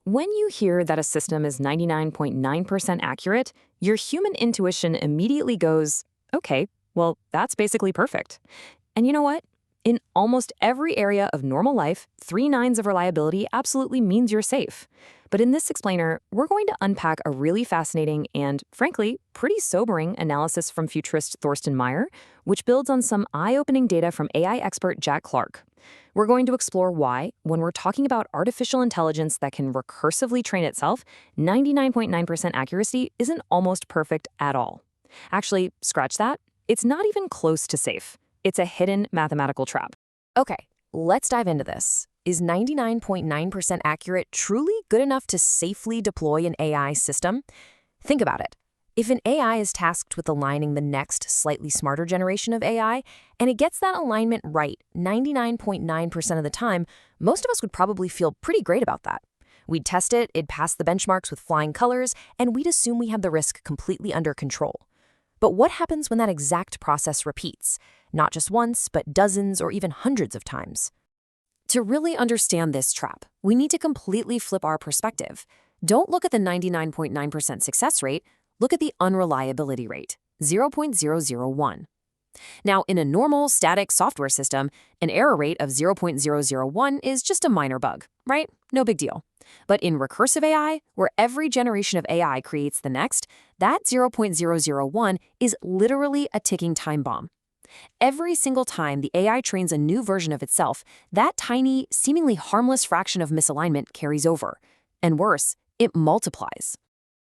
When you hear that a system is 99.9% accurate, your human intuition immediately goes, okay, well, that's basically perfect. And you know what? In almost every area of normal life, 3 nines of reliability absolutely means you're safe. But in this explainer, we're going to unpack a really fascinating and, frankly, pretty sobering analysis from futurist Thorsten, which builds on some eye-opening data from AI expert Jack Clark. We're going to explore why, when we're talking about artificial intelligence that can recursively train itself, 99.9% accuracy isn't almost perfect at all. Actually, scratch that. It's not even close to safe. It's a hidden mathematical trap. Okay, let's dive into this. Is 99.9% accurate truly good enough to safely deploy an AI system? Think about it. If an AI is tasked with aligning the next slightly smarter generation of AI, and it gets that alignment right 99.9% of the time, most of us would probably feel pretty great about that. We'd test it, it'd pass the benchmarks with flying colors, and we'd assume we had the risk completely under control. But what happens when that exact process repeats? Not just once, but dozens or even hundreds of times. To really understand this trap, we need to completely flip our perspective. Don't look at the 99.9% success rate, look at the unreliability rate, 0.001. Now, in a normal, static software system, an error rate of 0.001 is just a minor bug, right? No big deal. But in recursive AI, where every generation of AI creates the next, that 0.001 is literally a ticking time bomb. Every single time the AI trains a new version of itself, that tiny, seemingly harmless fraction of misalignment carries over. And worse, it multiplies.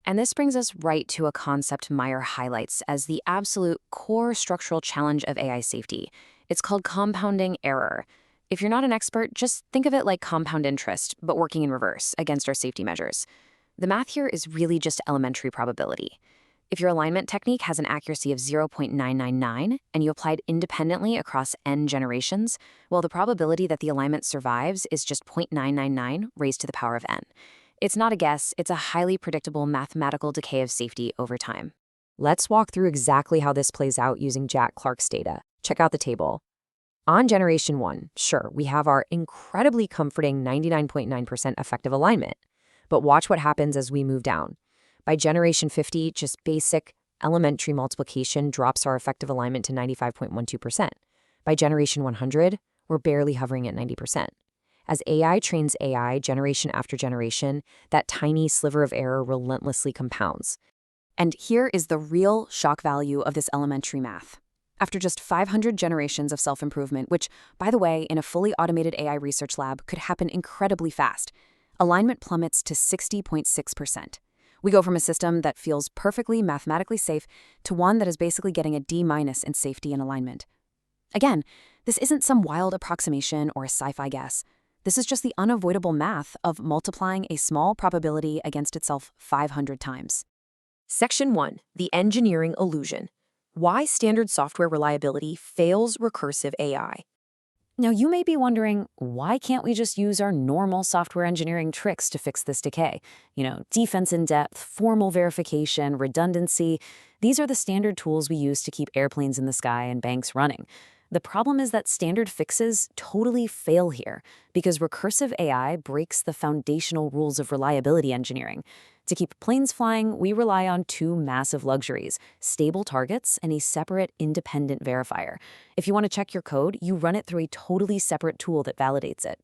And this brings us right to a concept Meyer highlights as the absolute core structural challenge of AI safety. It's called compounding error. If you're not an expert, just think of it like compound interest, but working in reverse against our safety measures. The math here is really just elementary probability. If your alignment technique has an accuracy of 0.999 and you applied independently across n generations, well, the probability that the alignment survives is just 0.999 raised to the power of n. It's not a guess, it's a highly predictable mathematical decay of safety over time. Let's walk through exactly how this plays out using Jack Clark's data. Check out the table. On generation 1, sure, we have our incredibly comforting 99.9% effective alignment. But watch what happens as we move down. By generation 50, just basic elementary multiplication drops our effective alignment to 95.12%. By generation 100, we're barely hovering at 90%. As AI trains AI generation after generation, that tiny sliver of error relentlessly compounds. And here is the real shock value of this elementary math. After just 500 generations of self-improvement, which, by the way, in a fully automated AI research lab could happen incredibly fast, alignment plummets to 60.6%. We go from a system that feels perfectly mathematically safe to one that is basically getting a D- in safety and alignment. Again, this isn't some wild approximation or a sci-fi guess. This is just the unavoidable math of multiplying a small probability against itself 500 times. Section 1. The engineering illusion. Why standard software reliability fails recursive AI. Now, you may be wondering, why can't we just use our normal software engineering tricks to fix this decay? Defense in depth, formal verification, redundancy. These are the standard tools we use to keep airplanes in the sky and banks running. The problem is that standard fixes totally fail here because recursive AI breaks the foundational rules of reliability engineering. To keep planes flying, we rely on 2 massive luxuries: stable targets and a separate independent verifier. If you want to check your code, you run it through a totally separate tool that validates it.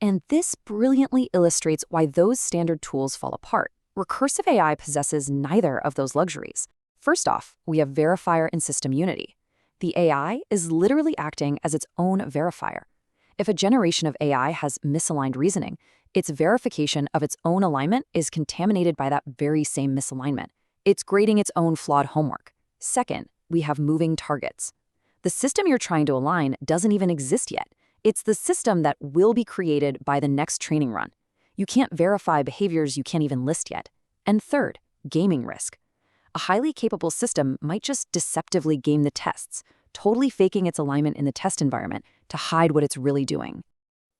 And this brilliantly illustrates why those standard tools fall apart. Recursive AI possesses neither of those luxuries. First off, we have verifier and system unity. The AI is literally acting as its own verifier. If a generation of AI has misaligned reasoning, its verification of its own alignment is contaminated by that very same misalignment. It's grading its own flawed homework. Second, we have moving targets. The system you're trying to align doesn't even exist yet. It's the system that will be created by the next training run. You can't verify behaviors you can't even list yet. And third, gaming risk. A highly capable system might just deceptively game the tests, totally faking its alignment in the test environment to hide what it's really doing.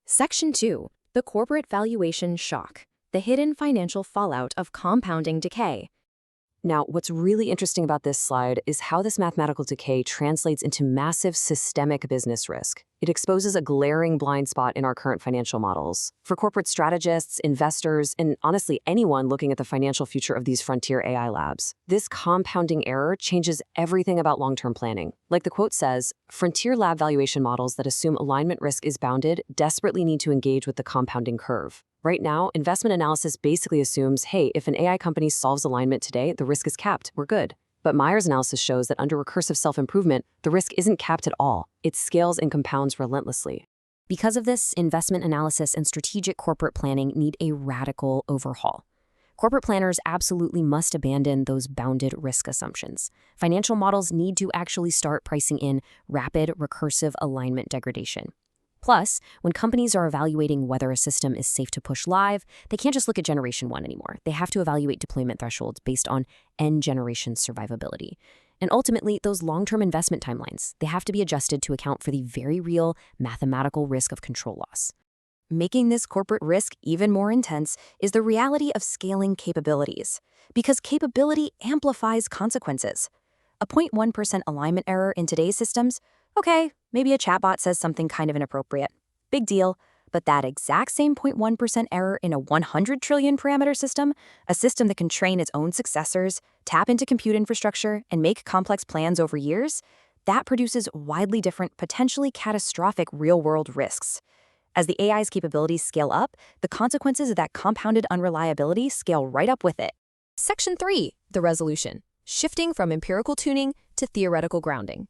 Section 2. The corporate valuation shock. The hidden financial fallout of compounding decay. Now, what's really interesting about this slide is how this mathematical decay translates into massive systemic business risk. It exposes a glaring blind spot in our current financial models. For corporate strategists, investors, and honestly anyone looking at the financial future of these frontier AI labs, this compounding error changes everything about long-term planning. Like the quote says, frontier lab valuation models that assume alignment risk is bounded desperately need to engage with the compounding curve. Right now, investment analysis basically assumes, hey, if an AI company solves alignment today, the risk is capped, we're good. But Meyer's analysis shows that under recursive self-improvement, the risk isn't capped at all. It scales and compounds relentlessly. Because of this, investment analysis and strategic corporate planning need a radical overhaul. Corporate planners absolutely must abandon those bounded risk assumptions. Financial models need to actually start pricing in rapid recursive alignment degradation. Plus, when companies are evaluating whether a system is safe to push live, they can't just look at generation 1 anymore. They have to evaluate deployment thresholds based on end generation survivability. And ultimately, those long-term investment timelines, they have to be adjusted to account for the very real mathematical risk of control loss. Making this corporate risk even more intense is the reality of scaling capabilities, because capability amplifies consequences. A 0.1% alignment error in today's systems, okay, maybe a chatbot says something kind of inappropriate. Big deal. But that exact same 0.1% error in a 100 trillion parameter system, a system that can train its own successors, tap into compute infrastructure, and make complex plans over years, that produces widely different, potentially catastrophic real-world risks. As the AI's capabilities scale up, the consequences of that compounded unreliability scale right up with it. Section 3, the resolution, shifting from empirical tuning to theoretical grounding.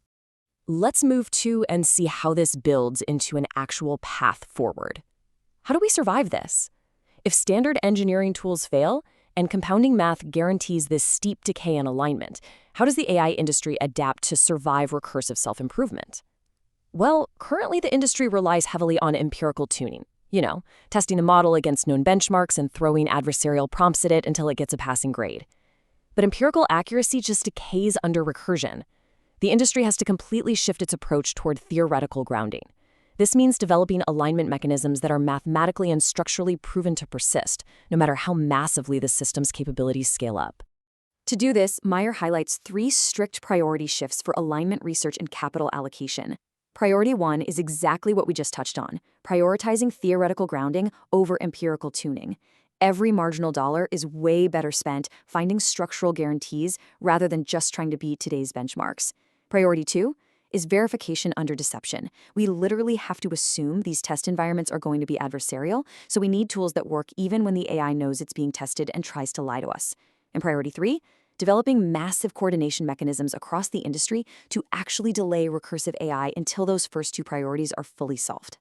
Let's move to and see how this builds into an actual path forward. How do we survive this? If standard engineering tools fail and compounding math guarantees this steep decay in alignment, how does the AI industry adapt to survive recursive self-improvement? Well, currently the industry relies heavily on empirical tuning. Testing the model against known benchmarks and throwing adversarial prompts at it until it gets a passing grade. But empirical accuracy just decays under recursion. The industry has to completely shift its approach toward theoretical grounding. This means developing alignment mechanisms that are mathematically and structurally proven to persist, no matter how massively the system's capabilities scale up. To do this, Meyer highlights 3 strict priority shifts for alignment research and capital allocation. Priority 1 is exactly what we just touched on, prioritizing theoretical grounding over empirical tuning. Every marginal dollar is way better spent finding structural guarantees rather than just trying to beat today's benchmarks. Priority 2 is verification under deception. We literally have to assume these test environments are going to be adversarial, so we need tools that work even when the AI knows it's being tested and tries to lie to us. And priority 3, developing massive coordination mechanisms across the industry to actually delay recursive AI until those first 2 priorities are fully solved.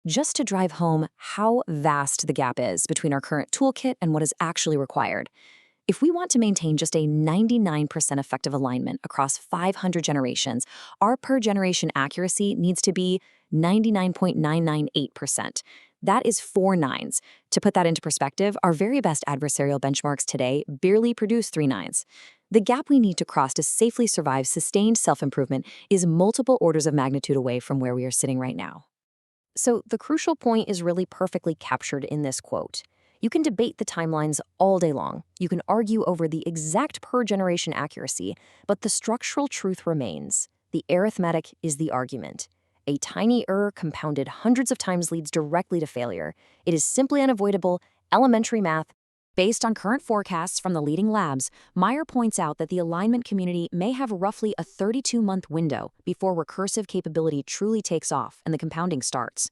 Just to drive home how vast the gap is between our current toolkit and what is actually required, if we want to maintain just a 99% effective alignment across 500 generations, our per-generation accuracy needs to be 99.998%. That is 4 nines. To put that into perspective, our very best adversarial benchmarks today barely produce 3 nines. The gap we need to cross to safely survive sustained self-improvement is multiple orders of magnitude away from where we are sitting right now. So the crucial point is really perfectly captured in this quote. You can debate the timelines all day long. You can argue over the exact per-generation accuracy, but the structural truth remains. The arithmetic is the argument. A tiny error compounded hundreds of times leads directly to failure. It is simply unavoidable, elementary math. Based on current forecasts from the leading labs, Meyer points out that the alignment community may have roughly a 32-month window before recursive capability truly takes off and the compounding starts.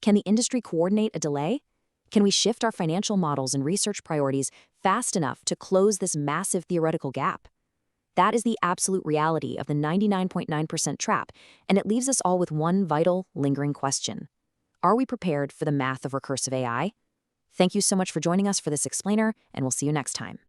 Can the industry coordinate a delay? Can we shift our financial models and research priorities fast enough to close this massive theoretical gap? That is the absolute reality of the 99.9% trap, and it leaves us all with one vital, lingering question. Are we prepared for the math of recursive AI? Thank you so much for joining us for this explainer, and we'll see you next time.